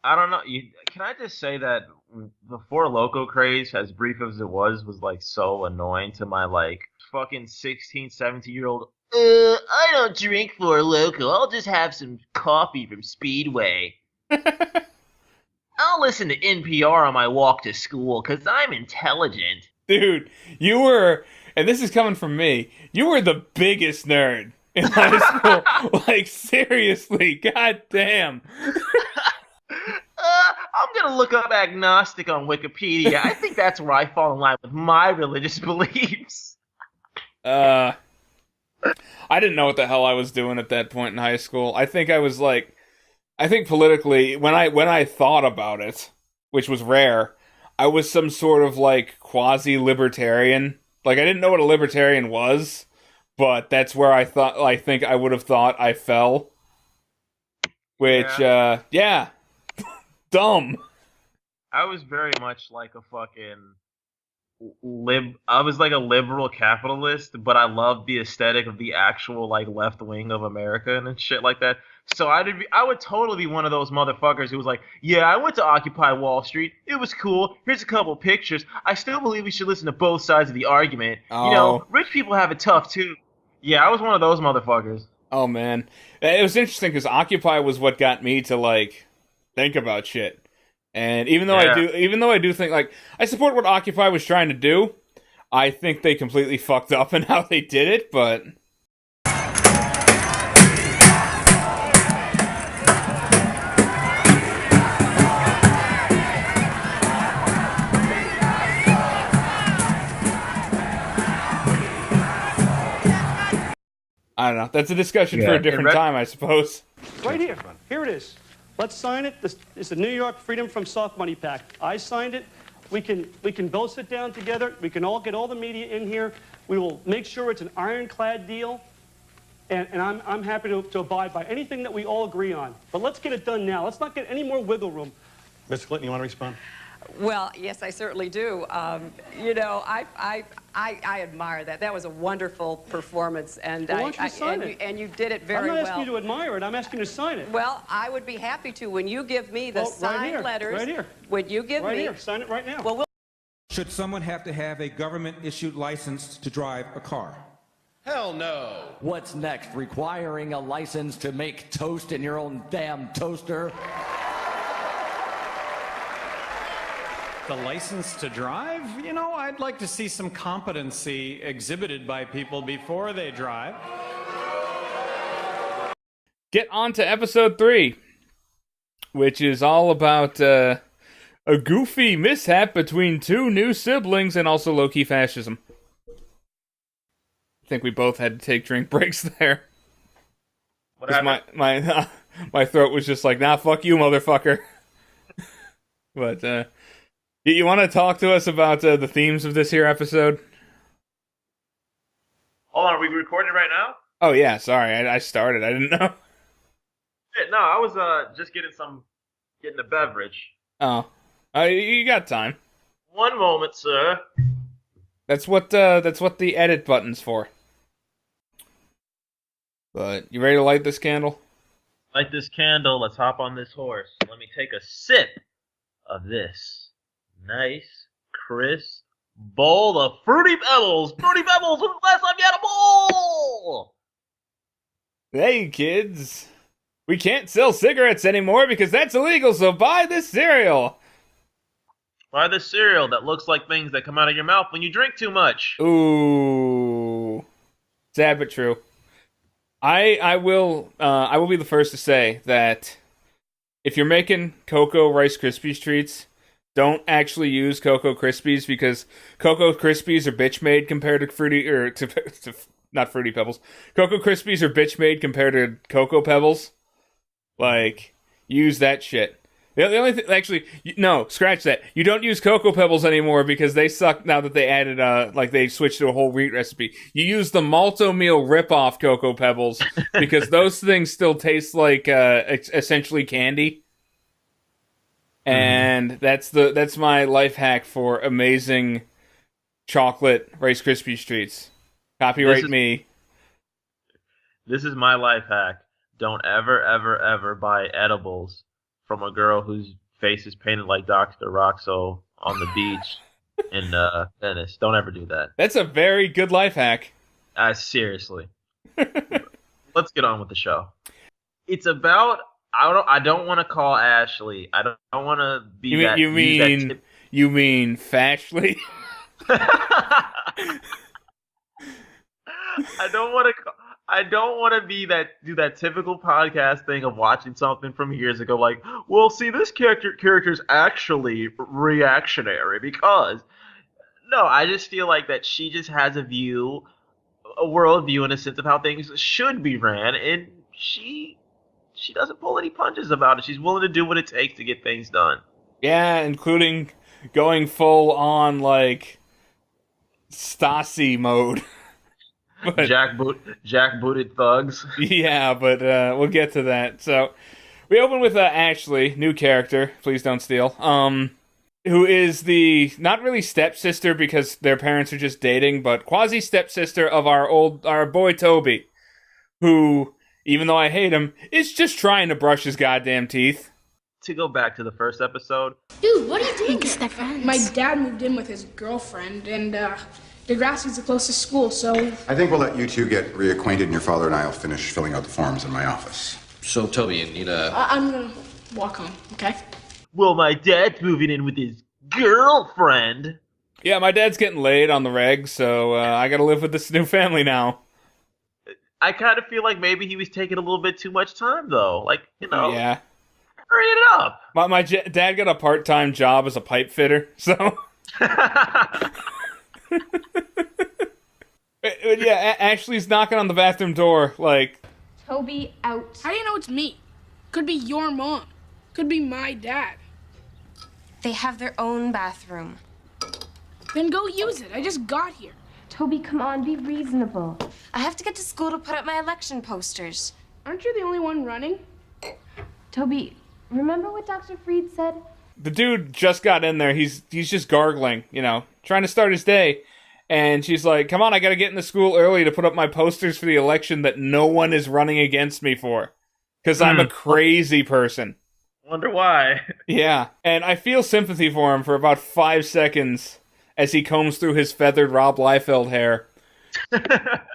I don't know. Can I just say that the Four Loco craze, as brief as it was like so annoying to my like fucking 16, 17-year-old. I don't drink Four Loco. I'll just have some coffee from Speedway. I'll listen to NPR on my walk to school because I'm intelligent. Dude, you were, and this is coming from me, you were the biggest nerd in high school. Like, seriously, goddamn. I'm gonna look up agnostic on Wikipedia. I think that's where I fall in line with my religious beliefs. Uh, I didn't know what the hell I was doing at that point in high school. I think I was like, I think politically, when I thought about it, which was rare, I was some sort of like quasi-libertarian. Like I didn't know what a libertarian was, but that's where I think I would have thought I fell. Which, Yeah, yeah, dumb. I was very much like a fucking I was like a liberal capitalist, but I loved the aesthetic of the actual like left wing of America and shit like that. So I would totally be one of those motherfuckers who was like, yeah, I went to Occupy Wall Street. It was cool. Here's a couple pictures. I still believe we should listen to both sides of the argument. You know, Oh, rich people have it tough too. Yeah, I was one of those motherfuckers. oh man, it was interesting because Occupy was what got me to like think about shit. And Yeah. even though I do think like I support what Occupy was trying to do, I think they completely fucked up in how they did it. But I don't know. That's a discussion for Yeah. a different time, I suppose. Right here. Here it is. Let's sign it. This is the New York Freedom from Soft Money Pact. I signed it. We can both sit down together. We can all get all the media in here. We will make sure it's an ironclad deal. And I'm happy to abide by anything that we all agree on. But let's get it done now. Let's not get any more wiggle room. Mr. Clinton, you want to respond? Well, yes, I certainly do. You know, I admire that. That was a wonderful performance, and Well, why don't you sign it? and you did it I'm very not well. asking you to admire it. I'm asking you to sign it. Well, I would be happy to when you give me the Well, right signed here, letters. right here. When you give Right me, here. Sign it right now. well, we'll Should someone have to have a government-issued license to drive a car? Hell no. What's next? Requiring a license to make toast in your own damn toaster? The license to drive? You know, I'd like to see some competency exhibited by people before they drive. Get on to episode 3, which is all about a goofy mishap between two new siblings and also low-key fascism. I think we both had to take drink breaks there. What 'Cause happened? my throat was just like, nah, fuck you, motherfucker. But, you want to talk to us about the themes of this here episode? Hold on, are we recording right now? Oh, yeah, sorry, I started. I didn't know. Shit, no, I was just getting a beverage. Oh. You got time. One moment, sir. That's what the edit button's for. But, you ready to light this candle? Light this candle. Let's hop on this horse. Let me take a sip of this nice, crisp bowl of Fruity Pebbles. Fruity Pebbles. When's the last time you had a bowl? Hey, kids. We can't sell cigarettes anymore because that's illegal, so buy this cereal. Buy this cereal that looks like things that come out of your mouth when you drink too much. Ooh. Sad but true. I will be the first to say that if you're making Cocoa Rice Krispies treats, don't actually use Cocoa Krispies because Cocoa Krispies are bitch made compared to not Fruity Pebbles. Cocoa Krispies are bitch made compared to Cocoa Pebbles. Like, use that shit. The only thing, actually, no, scratch that. You don't use Cocoa Pebbles anymore because they suck now that they added, they switched to a whole wheat recipe. You use the Malto Meal rip-off Cocoa Pebbles because those things still taste like, essentially candy. And that's my life hack for amazing chocolate Rice Krispies treats. Copyright me. This is my life hack. Don't ever, ever, ever buy edibles from a girl whose face is painted like Dr. Roxo on the beach in Venice. Don't ever do that. That's a very good life hack. Seriously. Let's get on with the show. It's about I don't want to call Ashley. I don't want to be that. You mean Fashley? I don't want to do that typical podcast thing of watching something from years ago, like, well, see, this character's actually reactionary because. No, I just feel like that she just has a worldview, in a sense of how things should be ran, and she doesn't pull any punches about it. She's willing to do what it takes to get things done. Yeah, including going full on like Stasi mode. But, jackbooted thugs. Yeah, but we'll get to that. So we open with Ashley, new character. Please don't steal. Who is the not really stepsister because their parents are just dating, but quasi stepsister of our boy Toby, who, even though I hate him, is just trying to brush his goddamn teeth. To go back to the first episode, dude, what are you doing? Step-friends. My dad moved in with his girlfriend, and Degrassi's the closest school, so... I think we'll let you two get reacquainted, and your father and I will finish filling out the forms in my office. So, Toby, you need a... I'm gonna walk home, okay? Well, my dad's moving in with his girlfriend. Yeah, my dad's getting laid on the reg, so I gotta live with this new family now. I kind of feel like maybe he was taking a little bit too much time, though. Like, Yeah. Hurry it up. My dad got a part-time job as a pipe fitter, so... But yeah, Ashley's knocking on the bathroom door, like... Toby, out. How do you know it's me? Could be your mom. Could be my dad. They have their own bathroom. Then go use it. I just got here. Toby, come on, be reasonable. I have to get to school to put up my election posters. Aren't you the only one running? Toby, remember what Dr. Freed said? The dude just got in there. He's just gargling, trying to start his day. And she's like, come on, I gotta get into school early to put up my posters for the election that no one is running against me for. Because I'm a crazy person. Wonder why. Yeah, and I feel sympathy for him for about 5 seconds as he combs through his feathered Rob Liefeld hair.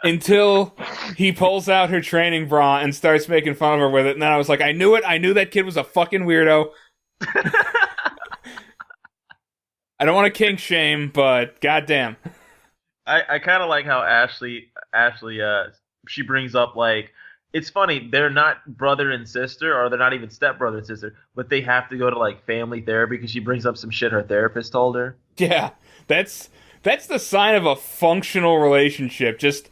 Until he pulls out her training bra and starts making fun of her with it. And then I was like, I knew it. I knew that kid was a fucking weirdo. I don't want to kink shame, but goddamn. I kind of like how Ashley, she brings up, like, it's funny, they're not brother and sister, or they're not even stepbrother and sister, but they have to go to, like, family therapy because she brings up some shit her therapist told her. Yeah, that's the sign of a functional relationship. Just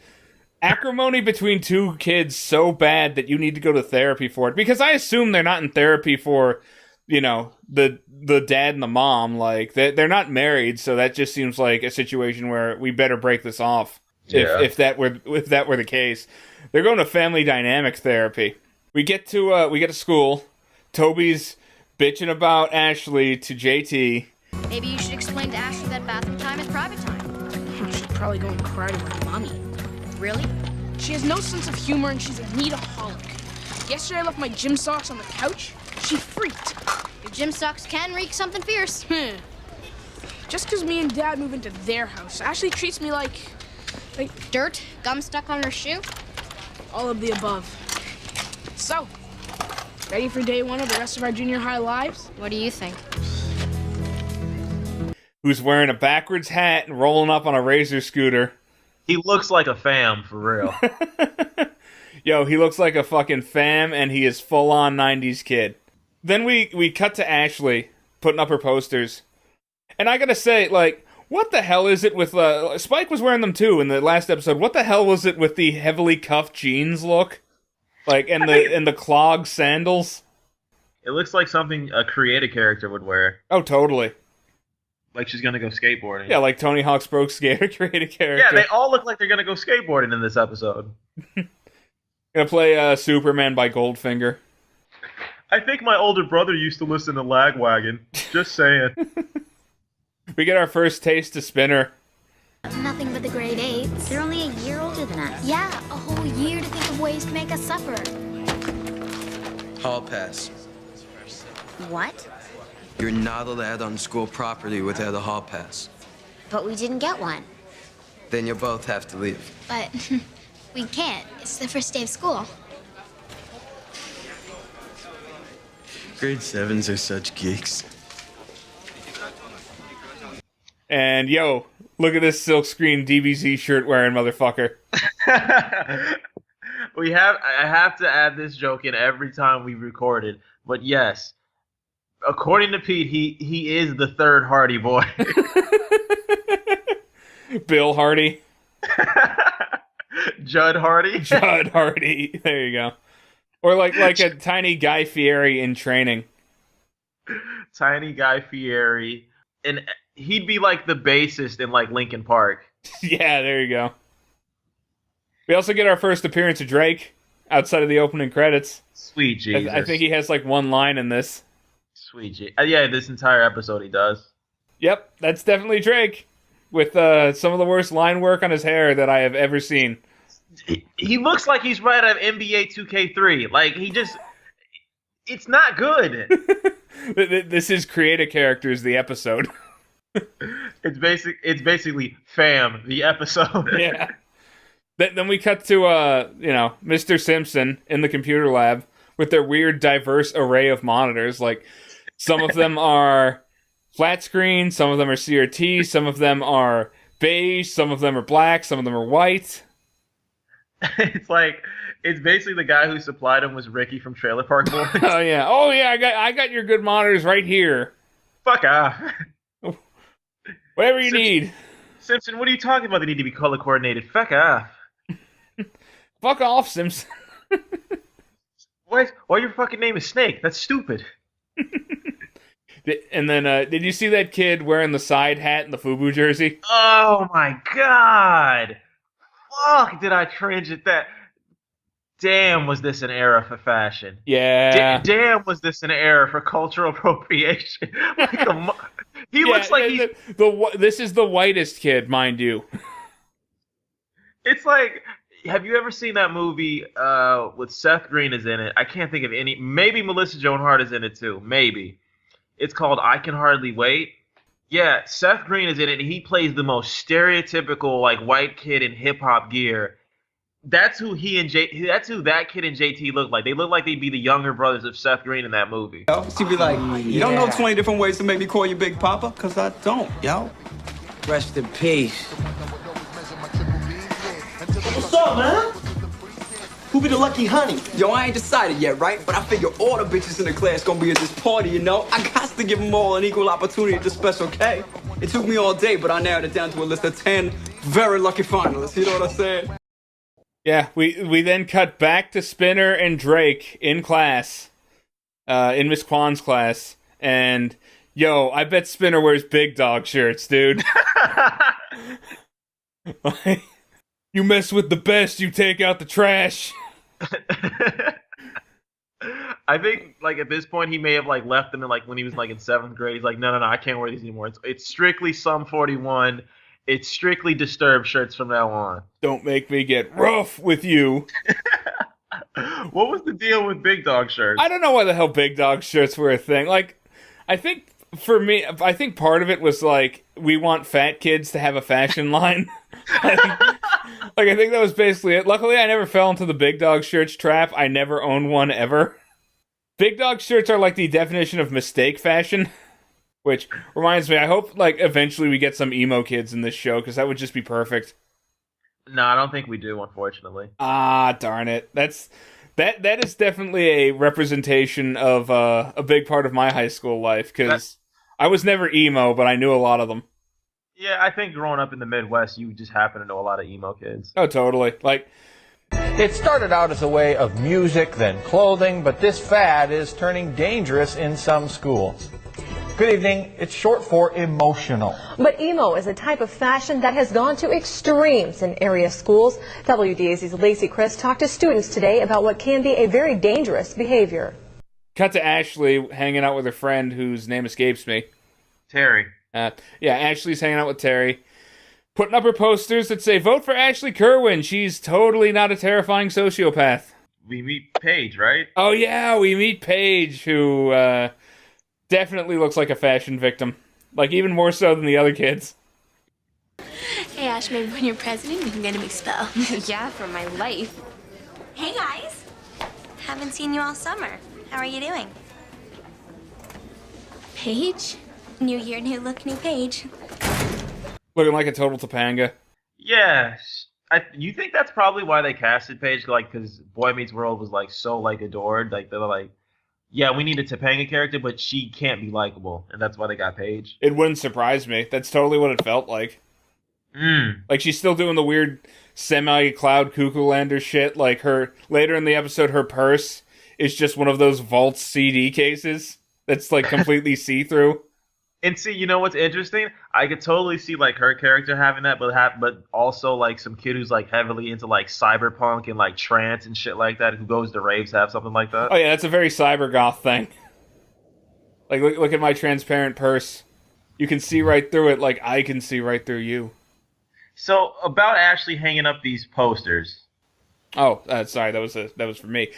acrimony between two kids so bad that you need to go to therapy for it. Because I assume they're not in therapy for, the dad and the mom. Like, they're not married, so that just seems like a situation where we better break this off. Yeah. If that were the case. They're going to family dynamic therapy. We get to school. Toby's bitching about Ashley to JT. Maybe you should explain to Ashley that bathroom time is private time. She'd probably go and cry to her mommy. Really? She has no sense of humor and she's a neataholic. Yesterday I left my gym socks on the couch. She freaked. Your gym socks can reek something fierce. Just because me and Dad move into their house, Ashley treats me like dirt, gum stuck on her shoe. All of the above. So, ready for day one of the rest of our junior high lives? What do you think? Who's wearing a backwards hat and rolling up on a Razor scooter. He looks like a fam, for real. Yo, he looks like a fucking fam, and he is full-on 90s kid. Then we cut to Ashley putting up her posters. And I gotta say, like, what the hell is it with... Spike was wearing them, too, in the last episode. What the hell was it with the heavily cuffed jeans look? Like, and the clog sandals? It looks like something a creative character would wear. Oh, totally. Like she's gonna go skateboarding. Yeah, like Tony Hawk's Pro Skater creative character. Yeah, they all look like they're gonna go skateboarding in this episode. Gonna play Superman by Goldfinger. I think my older brother used to listen to Lagwagon. Just saying. We get our first taste of Spinner. Nothing but the grade 8s. They're only a year older than us. Yeah, a whole year to think of ways to make us suffer. Hall pass. What? You're not allowed on school property without a hall pass. But we didn't get one. Then you both have to leave. But we can't. It's the first day of school. Grade 7s are such geeks. And yo, look at this silkscreen DBZ shirt wearing motherfucker. I have to add this joke in every time we recorded. But yes, according to Pete, he is the third Hardy boy. Bill Hardy. Judd Hardy. Judd Hardy. There you go. Or like a tiny Guy Fieri in training. Tiny Guy Fieri. And he'd be like the bassist in like Linkin Park. Yeah, there you go. We also get our first appearance of Drake outside of the opening credits. Sweet Jesus. I think he has like one line in this. Sweet Jesus. Yeah, this entire episode he does. Yep, that's definitely Drake. With some of the worst line work on his hair that I have ever seen. He looks like he's right out of NBA 2K3. Like, it's not good. This is Create a Characters, the episode. It's basically Fam, the episode. Yeah. Then we cut to, Mr. Simpson in the computer lab with their weird, diverse array of monitors. Like, some of them are flat screen, some of them are CRT, some of them are beige, some of them are black, some of them are white. It's basically the guy who supplied him was Ricky from Trailer Park Boys. Oh yeah, I got your good monitors right here. Fuck off. Whatever you need. Simpson, what are you talking about? They need to be color coordinated. Fuck off. Fuck off, Simpson. Why your fucking name is Snake? That's stupid. And then, did you see that kid wearing the side hat and the FUBU jersey? Oh my god! Fuck, did I cringe at that? Damn, was this an era for fashion? Yeah. Damn, was this an era for cultural appropriation? He looks like he's... This is the whitest kid, mind you. It's like... Have you ever seen that movie with Seth Green is in it? I can't think of any... Maybe Melissa Joan Hart is in it too. Maybe. It's called I Can Hardly Wait. Yeah, Seth Green is in it, and he plays the most stereotypical like white kid in hip hop gear. That's who That's who that kid and JT look like. They look like they'd be the younger brothers of Seth Green in that movie. She'd be like, you don't know 20 different ways to make me call you Big Papa? Because I don't, yo. Rest in peace. What's up, man? Who be the lucky honey? Yo, I ain't decided yet, right? But I figure all the bitches in the class gonna be at this party, you know? I got to give them all an equal opportunity at this special K. It took me all day, but I narrowed it down to a list of 10 very lucky finalists, you know what I'm saying? Yeah, we then cut back to Spinner and Drake in class, in Miss Kwan's class, and yo, I bet Spinner wears Big Dog shirts, dude. You mess with the best, you take out the trash. I think like at this point he may have like left them in like when he was like in 7th grade. He's like, no, I can't wear these anymore. It's strictly Sum 41. It's strictly Disturbed shirts from now on. Don't make me get rough with you. What was the deal with Big Dog shirts? I don't know why the hell Big Dog shirts were a thing. Like, I think for me, I think part of it was like we want fat kids to have a fashion line. Like, I think that was basically it. Luckily, I never fell into the Big Dog shirts trap. I never owned one ever. Big Dog shirts are like the definition of mistake fashion. Which reminds me, I hope like eventually we get some emo kids in this show, because that would just be perfect. No, I don't think we do, unfortunately. Ah, darn it. That is definitely a representation of a big part of my high school life, because I was never emo, but I knew a lot of them. Yeah, I think growing up in the Midwest, you just happen to know a lot of emo kids. Oh, totally. Like, it started out as a way of music, then clothing, but this fad is turning dangerous in some schools. Good evening. It's short for emotional. But emo is a type of fashion that has gone to extremes in area schools. WDAZ's Lacey Chris talked to students today about what can be a very dangerous behavior. Cut to Ashley hanging out with her friend whose name escapes me. Terry. Yeah, Ashley's hanging out with Terry. Putting up her posters that say, vote for Ashley Kerwin. She's totally not a terrifying sociopath. We meet Paige, right? Oh, yeah, we meet Paige, who Definitely looks like a fashion victim. Like, even more so than the other kids. Hey, Ash, maybe when you're president, we can get a big spell. Yeah, for my life. Hey, guys. Haven't seen you all summer. How are you doing? Paige? New year, new look, new Paige. Looking like a total Topanga. Yeah. You think that's probably why they casted Paige? Like, because Boy Meets World was, like, so, like, adored. Like, they were like, yeah, we need a Topanga character, but she can't be likable. And that's why they got Paige. It wouldn't surprise me. That's totally what it felt like. Like, she's still doing the weird semi-cloud cuckoo lander shit. Like, later in the episode, her purse is just one of those vault CD cases that's, like, completely see-through. And see, you know what's interesting? I could totally see, like, her character having that, but also, like, some kid who's, like, heavily into, like, cyberpunk and, like, trance and shit like that, who goes to raves have something like that. Oh, yeah, that's a very cyber goth thing. Like, look at my transparent purse. You can see right through it like I can see right through you. So, about Ashley hanging up these posters. Oh, sorry, that was for me.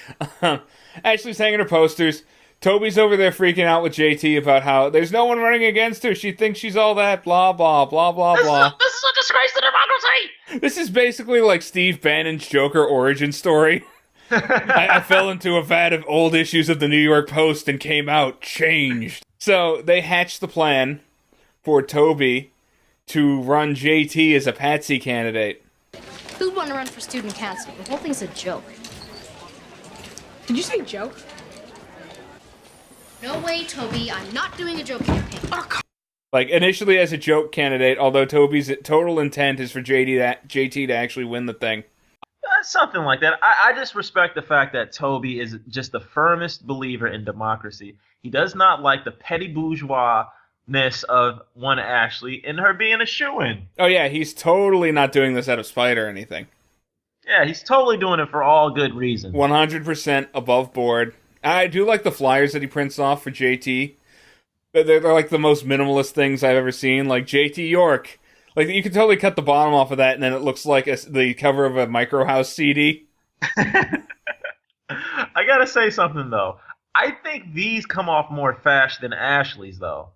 Ashley's hanging her posters. Toby's over there freaking out with JT about how there's no one running against her. She thinks she's all that, blah, blah, blah, blah, blah. This is a disgrace to democracy! This is basically like Steve Bannon's Joker origin story. I fell into a vat of old issues of the New York Post and came out changed. So they hatched the plan for Toby to run JT as a patsy candidate. Who'd want to run for student council? The whole thing's a joke. Did you say joke? No way, Toby. I'm not doing a joke campaign. Like, initially as a joke candidate, although Toby's total intent is for JT to actually win the thing. Something like that. I just respect the fact that Toby is just the firmest believer in democracy. He does not like the petty bourgeoisness of one Ashley and her being a shoo-in. Oh yeah, he's totally not doing this out of spite or anything. Yeah, he's totally doing it for all good reasons. 100% above board. I do like the flyers that he prints off for JT. They're like the most minimalist things I've ever seen. Like JT York. Like, you can totally cut the bottom off of that, and then it looks like the cover of a Micro House CD. I gotta say something, though. I think these come off more fash than Ashley's, though.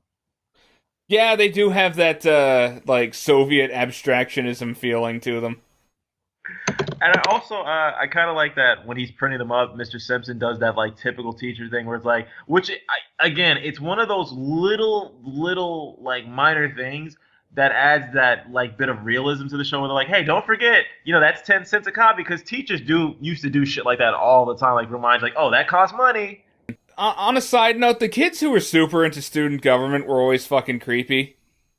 Yeah, they do have that, like, Soviet abstractionism feeling to them. And I kind of like that when he's printing them up, Mr. Simpson does that, like, typical teacher thing where it's like, again, it's one of those little, like, minor things that adds that, like, bit of realism to the show where they're like, hey, don't forget, that's 10 cents a copy, because teachers used to do shit like that all the time, like, reminds, like, oh, that costs money. On a side note, the kids who were super into student government were always fucking creepy.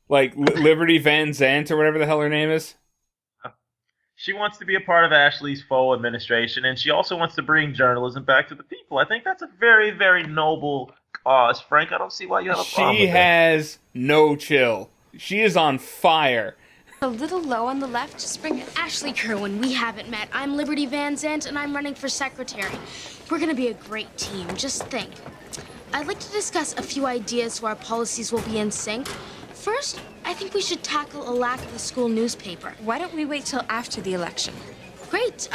Like, Liberty Van Zant or whatever the hell her name is. She wants to be a part of Ashley's faux administration, and she also wants to bring journalism back to the people. I think that's a very, very noble cause, Frank. I don't see why you have a problem with She that. has no chill. She is on fire. A little low on the left, just bring it. Ashley Kerwin, we haven't met. I'm Liberty Van Zant, and I'm running for secretary. We're gonna be a great team, just think. I'd like to discuss a few ideas so our policies will be in sync. First, I think we should tackle a lack of the school newspaper. Why don't we wait till after the election? Great.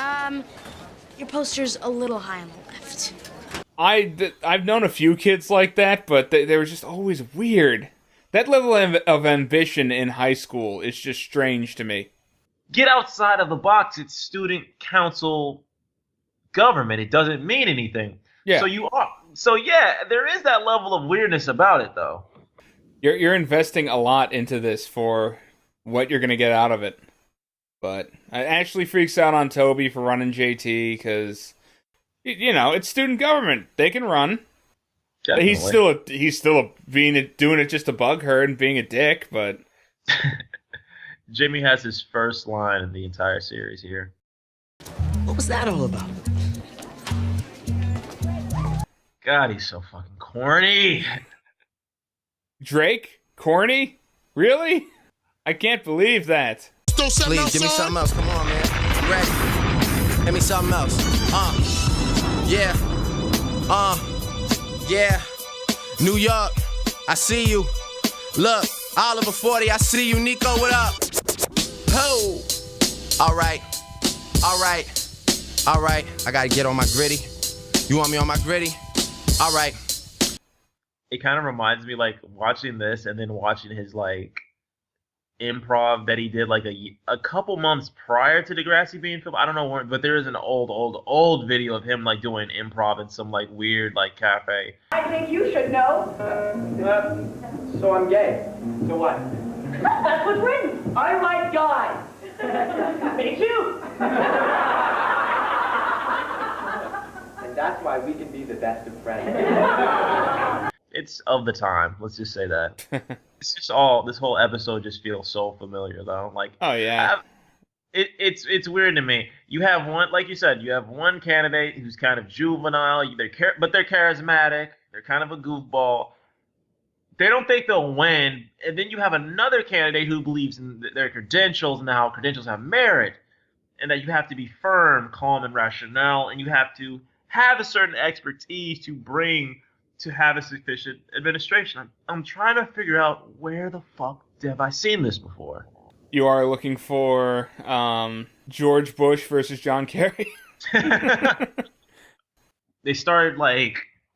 Your poster's a little high on the left. I've known a few kids like that, but they were just always weird. That level of ambition in high school is just strange to me. Get outside of the box. It's student council government. It doesn't mean anything. Yeah. So yeah, there is that level of weirdness about it, though. You're investing a lot into this for what you're going to get out of it. But Ashley freaks out on Toby for running JT because, it's student government. They can run. Definitely. He's still doing it just to bug her and being a dick, but Jimmy has his first line in the entire series here. What was that all about? God, he's so fucking corny. Drake? Corny? Really? I can't believe that. Please, give me something else. Come on, man. I'm ready. Give me something else. Yeah. Yeah. New York, I see you. Look, Oliver 40, I see you. Nico, what up? Ho! All right. I gotta get on my gritty. You want me on my gritty? All right. it kind of reminds me like watching this and then watching his like improv that he did like a couple months prior to Degrassi being filmed. I don't know where, but there is an old video of him like doing improv in some like weird like cafe. I think you should know. So I'm gay. So what? That's what's written. I like guys. Me too. And that's why we can be the best of friends. It's of the time. Let's just say that. It's just this whole episode just feels so familiar though. Like, oh yeah, it's weird to me. You have one, like you said, you have one candidate who's kind of juvenile. But they're charismatic. They're kind of a goofball. They don't think they'll win, and then you have another candidate who believes in their credentials and how credentials have merit, and that you have to be firm, calm, and rational, and you have to have a certain expertise to bring to have a sufficient administration. I'm trying to figure out where the fuck have I seen this before. You are looking for George Bush versus John Kerry? They started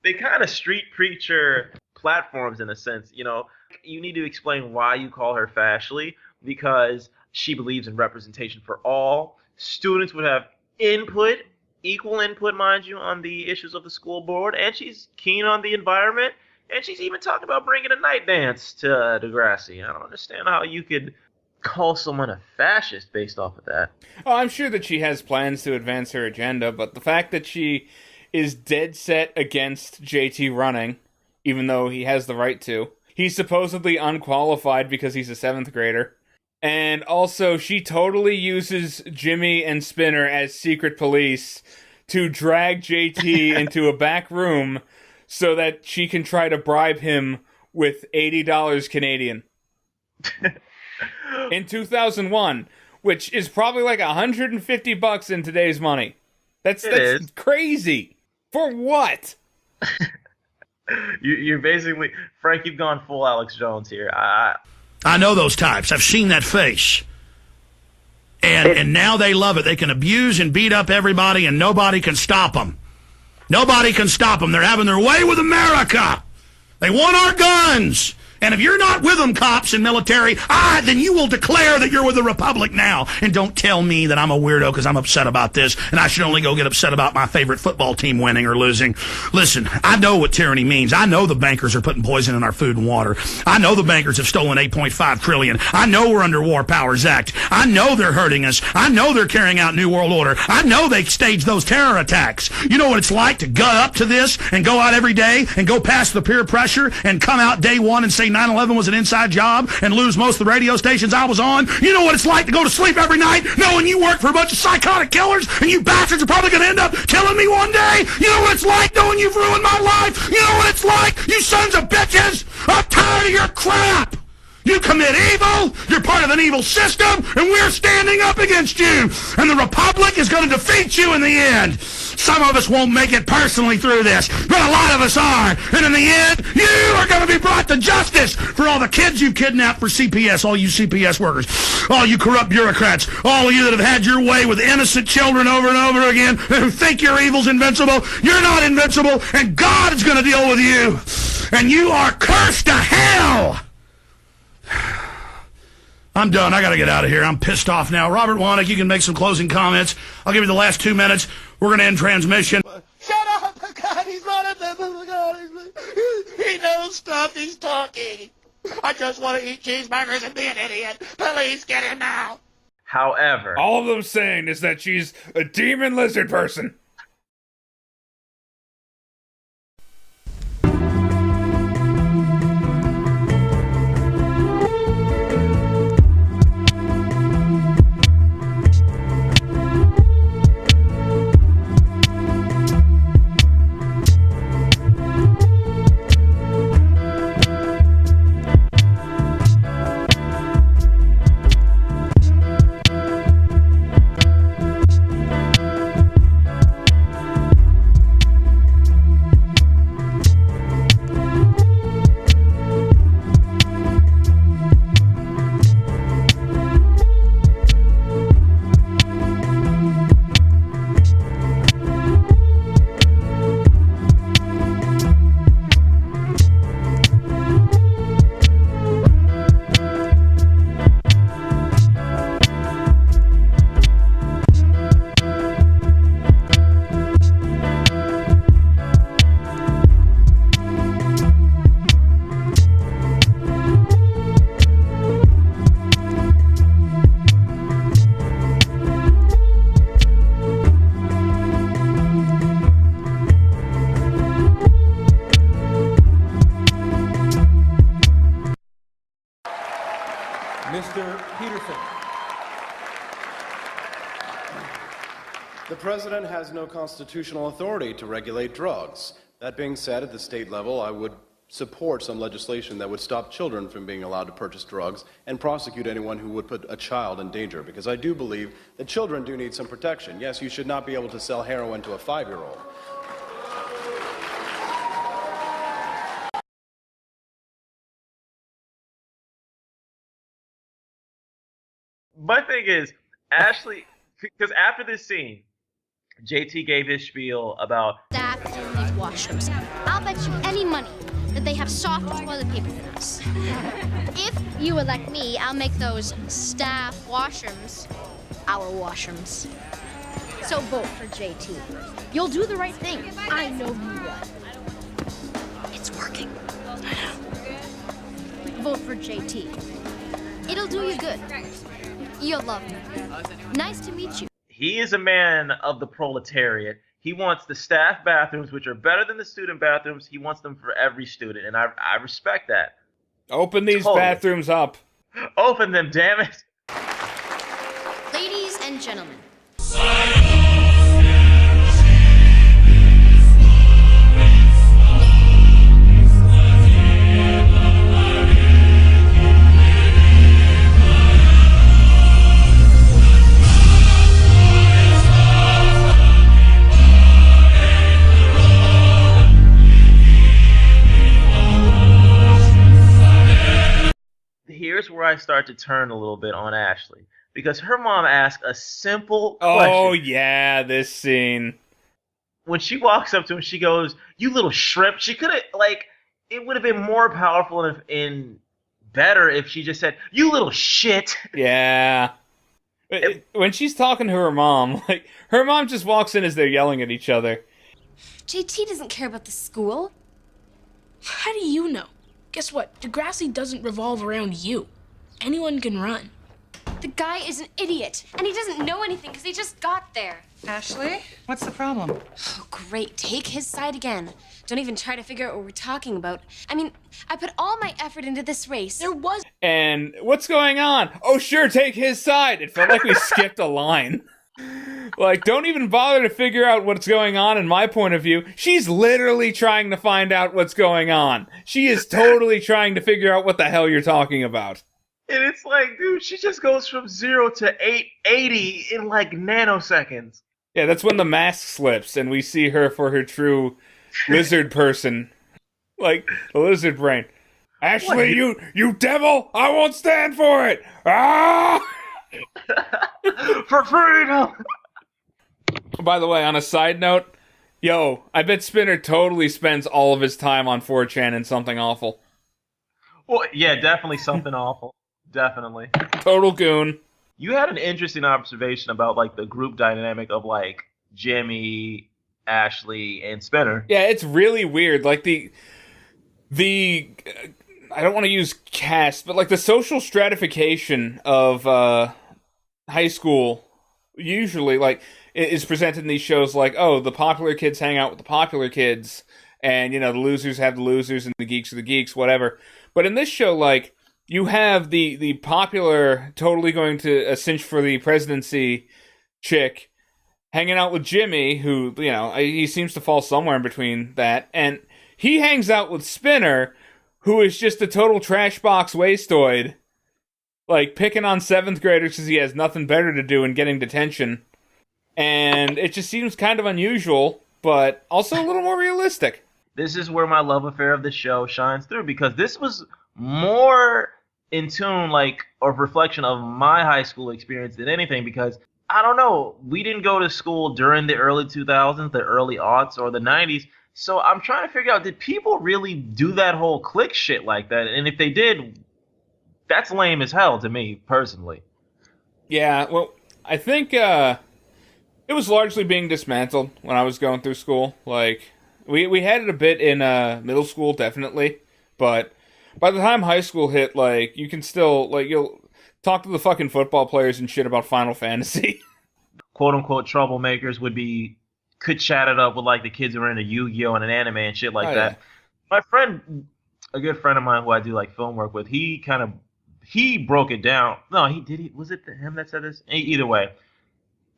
they kind of street preacher platforms in a sense. You know, you need to explain why you call her Fashley, because she believes in representation for all. Students would have input, equal input, mind you, on the issues of the school board, and she's keen on the environment, and she's even talking about bringing a night dance to Degrassi. I don't understand how you could call someone a fascist based off of that. Oh, I'm sure that she has plans to advance her agenda, but the fact that she is dead set against JT running, even though he has the right to. He's supposedly unqualified because he's a 7th grader. And also, she totally uses Jimmy and Spinner as secret police to drag JT into a back room so that she can try to bribe him with $80 Canadian. In 2001, which is probably like $150 in today's money. That's crazy. For what? You're basically, Frank, you've gone full Alex Jones here. I know those types. I've seen that face. And now they love it. They can abuse and beat up everybody, and nobody can stop them. Nobody can stop them. They're having their way with America. They want our guns. And if you're not with them, cops and military, then you will declare that you're with the Republic now. And don't tell me that I'm a weirdo because I'm upset about this, and I should only go get upset about my favorite football team winning or losing. Listen, I know what tyranny means. I know the bankers are putting poison in our food and water. I know the bankers have stolen $8.5 trillion. I know we're under War Powers Act. I know they're hurting us. I know they're carrying out New World Order. I know they staged those terror attacks. You know what it's like to gut up to this and go out every day and go past the peer pressure and come out day one and say 9/11 was an inside job and lose most of the radio stations I was on. You know what it's like to go to sleep every night knowing you work for a bunch of psychotic killers and you bastards are probably going to end up killing me one day? You know what it's like knowing you've ruined my life? You know what it's like, you sons of bitches? I'm tired of your crap. You commit evil, you're part of an evil system, and we're standing up against you. And the Republic is going to defeat you in the end. Some of us won't make it personally through this, but a lot of us are. And in the end, you are going to be brought to justice for all the kids you've kidnapped for CPS, all you CPS workers, all you corrupt bureaucrats, all of you that have had your way with innocent children over and over again, who think your evil's invincible. You're not invincible, and God is going to deal with you. And you are cursed to hell. I'm done. I got to get out of here. I'm pissed off now. Robert Wannick, you can make some closing comments. I'll give you the last 2 minutes. We're going to end transmission. Shut up! God, he's not a God, he knows stuff. He's talking. I just want to eat cheeseburgers and be an idiot. Please get him now. However, all of them saying is that she's a demon lizard person. president has no constitutional authority to regulate drugs. That being said, at the state level, I would support some legislation that would stop children from being allowed to purchase drugs and prosecute anyone who would put a child in danger, because I do believe that children do need some protection. Yes, you should not be able to sell heroin to a 5-year-old. My thing is, Ashley, because after this scene, JT gave his spiel about Staff in these washrooms. I'll bet you any money that they have softer toilet paper than us. If you elect me, I'll make those staff washrooms our washrooms. So vote for JT. You'll do the right thing. I know you would. It's working. Vote for JT. It'll do you good. You'll love me. Nice to meet you. he is a man of the proletariat. He wants the staff bathrooms, which are better than the student bathrooms. He wants them for every student, and I respect that. Open these bathrooms up. Open them, damn it. Ladies and gentlemen. Here's where I start to turn a little bit on Ashley. Because her mom asked a simple question. Oh, yeah, this scene. When she walks up to him, she goes, "You little shrimp." She could have, it would have been more powerful and better if she just said, "You little shit." Yeah. When she's talking to her mom, her mom just walks in as they're yelling at each other. JT doesn't care about the school. How do you know? Guess what? Degrassi doesn't revolve around you. Anyone can run. The guy is an idiot, and he doesn't know anything because he just got there. Ashley, what's the problem? Oh, great. Take his side again. Don't even try to figure out what we're talking about. I mean, I put all my effort into this race. There was... And what's going on? Oh, sure, take his side. It felt like we skipped a line. Don't even bother to figure out what's going on in my point of view. She's literally trying to find out what's going on. She is totally trying to figure out what the hell you're talking about. And it's like, dude, she just goes from 0 to 880 in nanoseconds. Yeah, that's when the mask slips and we see her for her true lizard person. The lizard brain. Ashley, you devil! I won't stand for it! Ah! For freedom! By the way, on a side note, I bet Spinner totally spends all of his time on 4chan and something awful. Well, yeah, definitely something awful. Definitely. Total goon. You had an interesting observation about, the group dynamic of, Jimmy, Ashley, and Spinner. Yeah, it's really weird. The I don't want to use caste, but, the social stratification of, high school usually, is presented in these shows the popular kids hang out with the popular kids, and, the losers have the losers, and the geeks are the geeks, whatever. But in this show, you have the popular, totally going to cinch for the presidency chick hanging out with Jimmy, who, he seems to fall somewhere in between that, and he hangs out with Spinner, who is just a total trash box wastoid, picking on 7th graders because he has nothing better to do and getting detention. And it just seems kind of unusual, but also a little more realistic. This is where my love affair of the show shines through, because this was more in tune, or reflection of my high school experience than anything, because, I don't know, we didn't go to school during the early 2000s, the early aughts, or the 90s, so I'm trying to figure out, did people really do that whole clique shit like that? And if they did, that's lame as hell to me, personally. Yeah, well, I think it was largely being dismantled when I was going through school. We had it a bit in middle school, definitely, but by the time high school hit, you can still, you'll talk to the fucking football players and shit about Final Fantasy. Quote-unquote troublemakers could chat it up with, the kids who are into Yu-Gi-Oh! And an anime and shit like that. Yeah. My friend, a good friend of mine who I do, film work with, he broke it down. No, was it him that said this? Either way.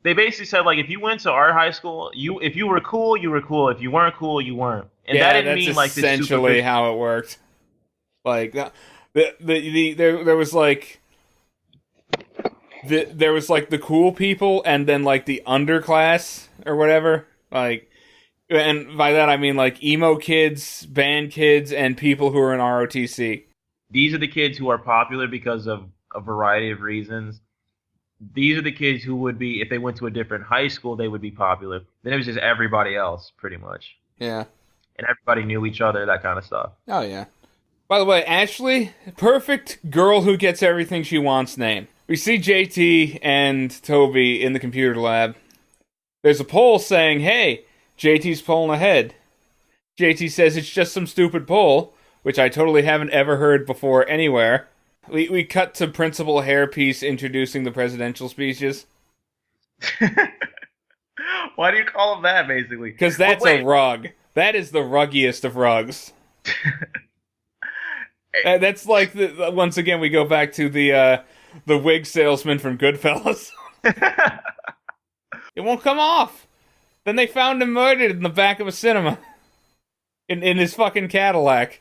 They basically said like if you went to our high school, if you were cool, you were cool. If you weren't cool, you weren't. And that didn't mean like this essentially how it worked. Like there was like there was like the cool people and then like the underclass or whatever. Like, and by that I mean like emo kids, band kids, and people who are in ROTC. These are the kids who are popular because of a variety of reasons. These are the kids who would be, if they went to a different high school, they would be popular. Then it was just everybody else, pretty much. Yeah. And everybody knew each other, that kind of stuff. Oh, yeah. By the way, Ashley, perfect girl who gets everything she wants name. We see JT and Toby in the computer lab. There's a poll saying, hey, JT's polling ahead. JT says it's just some stupid poll, which I totally haven't ever heard before anywhere. We cut to Principal Hairpiece introducing the presidential speeches. Why do you call him that, basically? Because that's a rug. That is the ruggiest of rugs. That's like, once again, we go back to the wig salesman from Goodfellas. It won't come off. Then they found him murdered in the back of a cinema. In his fucking Cadillac.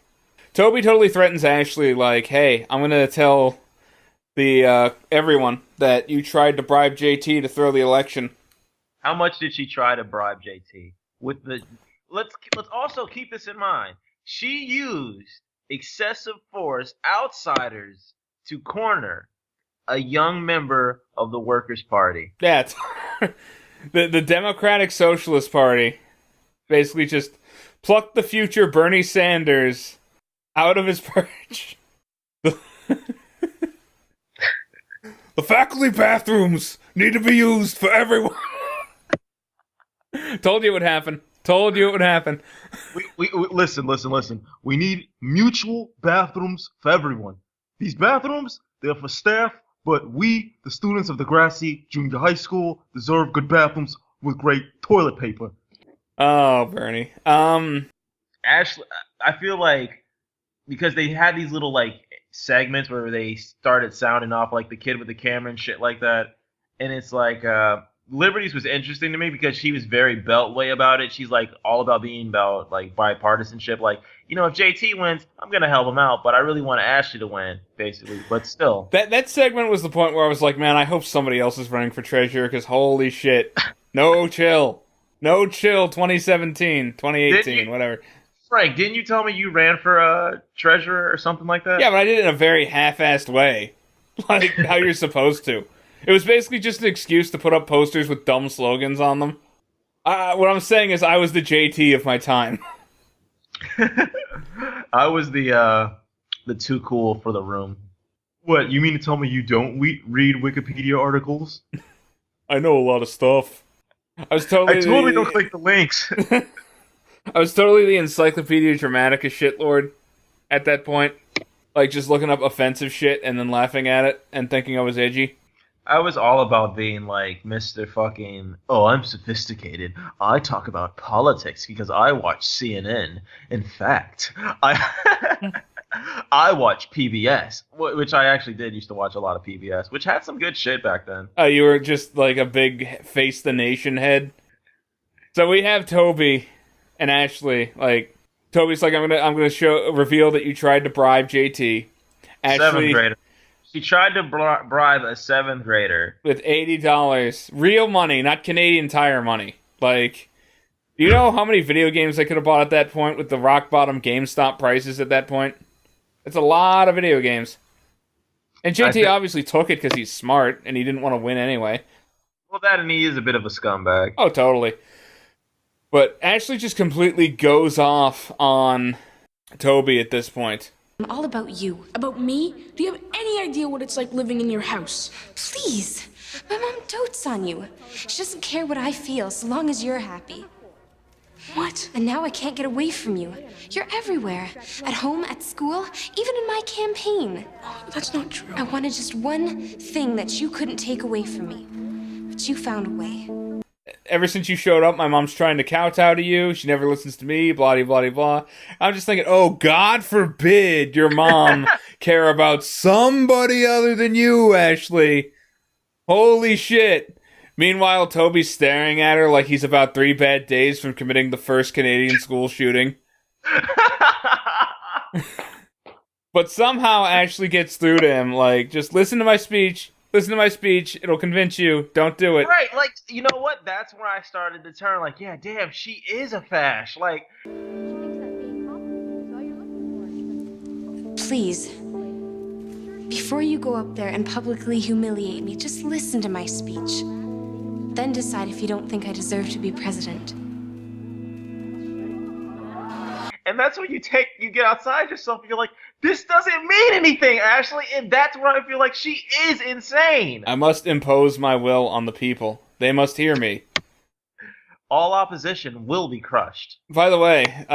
Toby totally threatens Ashley, like, hey, I'm gonna tell the everyone that you tried to bribe JT to throw the election. How much did she try to bribe JT? Let's also keep this in mind. She used excessive force, outsiders, to corner a young member of the Workers' Party. That's the Democratic Socialist Party. Basically just plucked the future Bernie Sanders out of his perch. The faculty bathrooms need to be used for everyone. Told you it would happen. Told you it would happen. We listen. We need mutual bathrooms for everyone. These bathrooms, they're for staff, but we, the students of the Grassy Junior High School, deserve good bathrooms with great toilet paper. Oh, Bernie. Ashley, I feel like because they had these little like segments where they started sounding off like the kid with the camera and shit like that, and it's like Liberty's was interesting to me because she was very Beltway about it. She's like all about being about like bipartisanship. Like, you know, if JT wins, I'm gonna help him out, but I really want Ashley to win, basically. But still, that segment was the point where I was like, man, I hope somebody else is running for treasurer because holy shit, no chill, 2017, 2018, whatever. Frank, didn't you tell me you ran for treasurer or something like that? Yeah, but I did it in a very half-assed way, like how you're supposed to. It was basically just an excuse to put up posters with dumb slogans on them. What I'm saying is I was the JT of my time. I was the too cool for the room. What, you mean to tell me you don't read Wikipedia articles? I know a lot of stuff. I totally don't click the links. I was totally the Encyclopedia Dramatica shitlord at that point. Like, just looking up offensive shit and then laughing at it and thinking I was edgy. I was all about being like Mr. fucking, oh, I'm sophisticated. I talk about politics because I watch CNN. In fact, I watch PBS, which I actually used to watch a lot of PBS, which had some good shit back then. Oh, you were just like a big face the nation head. So we have Toby and Ashley. Like, Toby's like, I'm gonna reveal that you tried to bribe JT. Ashley, 7th grader. She tried to bribe a 7th grader with $80, real money, not Canadian Tire money. Like, do you know how many video games I could have bought at that point with the rock bottom GameStop prices at that point? It's a lot of video games. And JT obviously took it because he's smart and he didn't want to win anyway. Well, that and he is a bit of a scumbag. Oh, totally. But Ashley just completely goes off on Toby at this point. I'm all about you. About me? Do you have any idea what it's like living in your house? Please. My mom dotes on you. She doesn't care what I feel so long as you're happy. What? And now I can't get away from you. You're everywhere. At home, at school, even in my campaign. Oh, that's not true. I wanted just one thing that you couldn't take away from me. But you found a way. Ever since you showed up, my mom's trying to kowtow to you. She never listens to me, blah, blah, blah. I'm just thinking, oh, God forbid your mom care about somebody other than you, Ashley. Holy shit. Meanwhile, Toby's staring at her like he's about 3 bad days from committing the first Canadian school shooting. But somehow Ashley gets through to him, like, just listen to my speech, it'll convince you, don't do it. Right, like, you know what? That's where I started to turn, like, yeah, damn, she is a fash. Like, Please, before you go up there and publicly humiliate me, just listen to my speech. Then decide if you don't think I deserve to be president. and that's when you get outside yourself and you're like, this doesn't mean anything, Ashley, and that's where I feel like she is insane. I must impose my will on the people. They must hear me. All opposition will be crushed. By the way,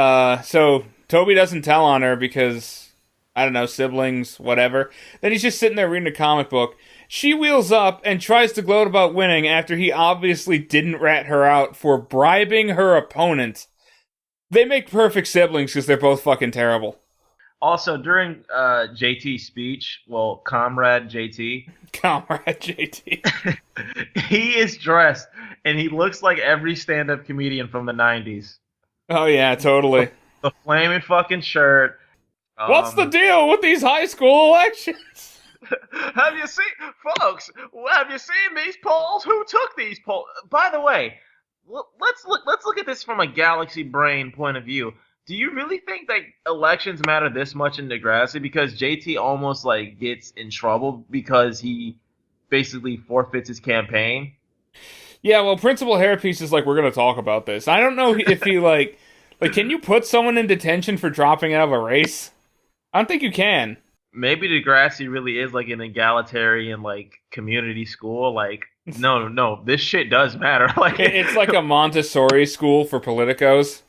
so Toby doesn't tell on her because, I don't know, siblings, whatever. Then he's just sitting there reading a comic book. She wheels up and tries to gloat about winning after he obviously didn't rat her out for bribing her opponent. They make perfect siblings because they're both fucking terrible. Also, during JT's speech, well, Comrade JT. Comrade JT. He is dressed, and he looks like every stand-up comedian from the 90s. Oh, yeah, totally. The flaming fucking shirt. What's the deal with these high school elections? Have you seen these polls? Who took these polls? By the way, let's look at this from a galaxy brain point of view. Do you really think that elections matter this much in Degrassi? Because JT almost like gets in trouble because he basically forfeits his campaign. Yeah, well, Principal Hairpiece is like, we're going to talk about this. I don't know if he like, can you put someone in detention for dropping out of a race? I don't think you can. Maybe Degrassi really is like an egalitarian like community school. Like, no, this shit does matter. Like, it's like a Montessori school for politicos.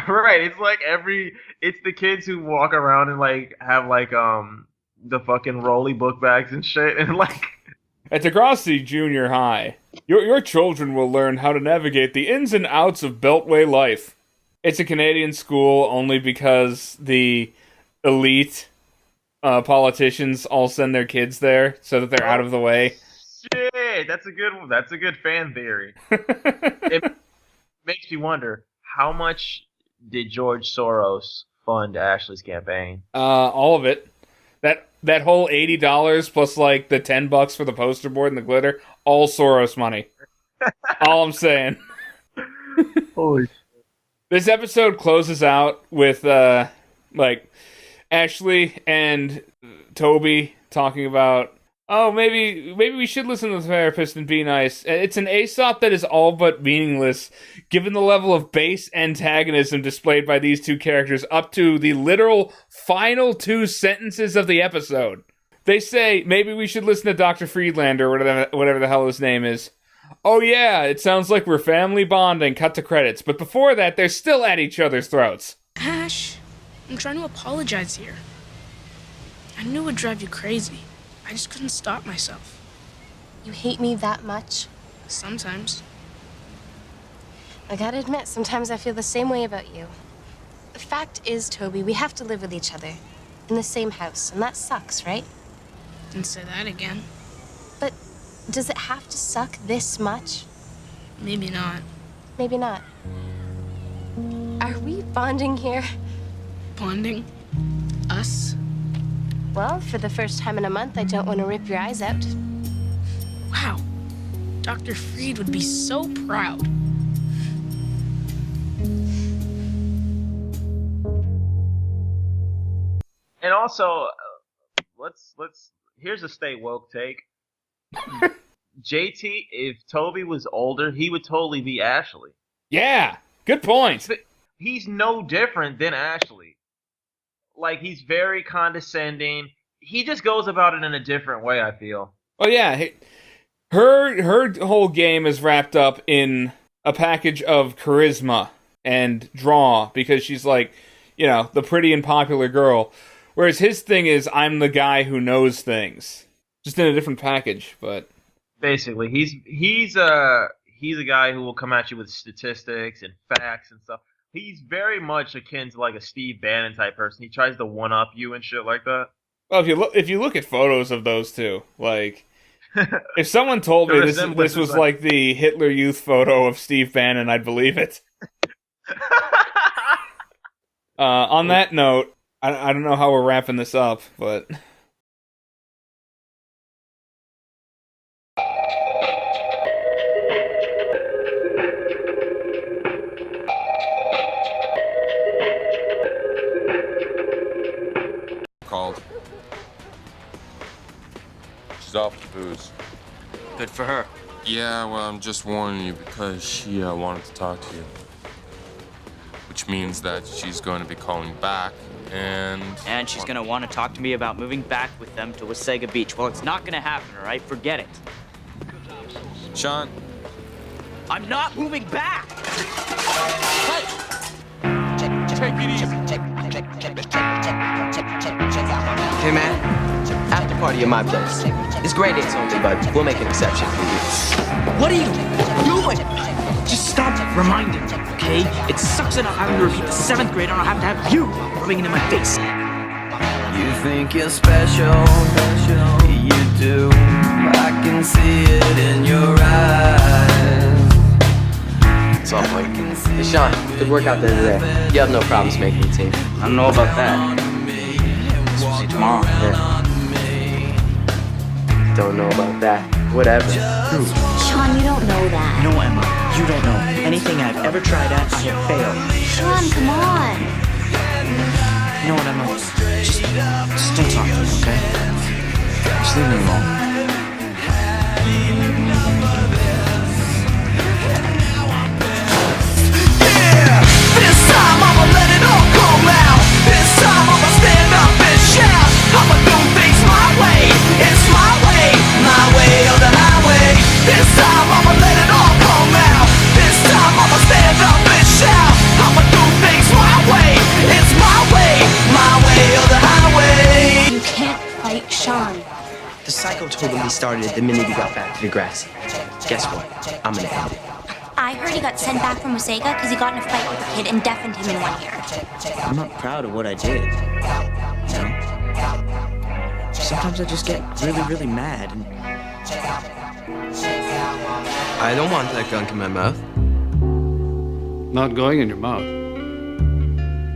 Right, it's like it's the kids who walk around and like have like the fucking rolly book bags and shit, and like at Degrassi Junior High, your children will learn how to navigate the ins and outs of Beltway life. It's a Canadian school only because the elite politicians all send their kids there so that they're out of the way. Shit, that's a good fan theory. It makes me wonder how much did George Soros fund Ashley's campaign? All of it. That whole $80 plus like the $10 for the poster board and the glitter, all Soros money. All I'm saying. Holy shit. This episode closes out with like Ashley and Toby talking about, oh, maybe we should listen to the therapist and be nice. It's an Aesop that is all but meaningless, given the level of base antagonism displayed by these two characters up to the literal final 2 sentences of the episode. They say, maybe we should listen to Dr. Friedlander, or whatever the hell his name is. Oh yeah, it sounds like we're family bonding, cut to credits. But before that, they're still at each other's throats. Ash, I'm trying to apologize here. I knew it would drive you crazy. I just couldn't stop myself. You hate me that much? Sometimes. I gotta admit, sometimes I feel the same way about you. The fact is, Toby, we have to live with each other in the same house, and that sucks, right? Didn't say that again. But does it have to suck this much? Maybe not. Maybe not. Are we bonding here? Bonding? Us? Well, for the first time in a month, I don't want to rip your eyes out. Wow. Dr. Freed would be so proud. And also, here's a stay woke take. JT, if Toby was older, he would totally be Ashley. Yeah, good point. He's no different than Ashley. Like, he's very condescending. He just goes about it in a different way, I feel. Oh yeah, her whole game is wrapped up in a package of charisma and draw, because she's like, you know, the pretty and popular girl. Whereas his thing is, I'm the guy who knows things. Just in a different package, but... Basically, he's a guy who will come at you with statistics and facts and stuff. He's very much akin to like a Steve Bannon type person. He tries to one-up you and shit like that. Well, if you look at photos of those two, like, If someone told me The this resemblance was is like the Hitler Youth photo of Steve Bannon, I'd believe it. On that note, I don't know how we're wrapping this up, but... Called. She's off the booze. Good for her. Yeah, well, I'm just warning you because she wanted to talk to you. Which means that she's going to be calling back, and she's gonna want to talk to me about moving back with them to Wasaga Beach. Well, it's not gonna happen, all right? Forget it. Sean. I'm not moving back! Take it easy. Hey, man. After party at my place. It's grade 8's only, but we'll make an exception for you. What are you doing? Just stop reminding me, okay? It sucks enough having to repeat the 7th grade, and I'll have to have you rubbing it in my face. You think you're special, you do. I can see it in your eyes. What's up, Mike? Hey, Sean, good work out there today. You have no problems making the team. I don't know about that. We'll see tomorrow. Yeah. Don't know about that. Whatever. Sean, you don't know that. No, Emma, you don't know. Anything I've ever tried at, I have failed. Sean, come on. You know what, Emma? Just don't talk to me, okay? Just leave me alone. This time I'ma let it all come out. This time I'ma stand up and shout. I'ma do things my way. It's my way or the highway. This time I'ma let it all come out. This time I'ma stand up and shout. I'ma do things my way. It's my way or the highway. You can't fight Sean. The cycle totally started the minute we got back to the grassy. Guess what? I'm gonna end it. I heard he got sent back from Wasaga because he got in a fight with a kid and deafened him in 1 year. I'm not proud of what I did. You know? Sometimes I just get really, really mad. And I don't want that gunk in my mouth. Not going in your mouth.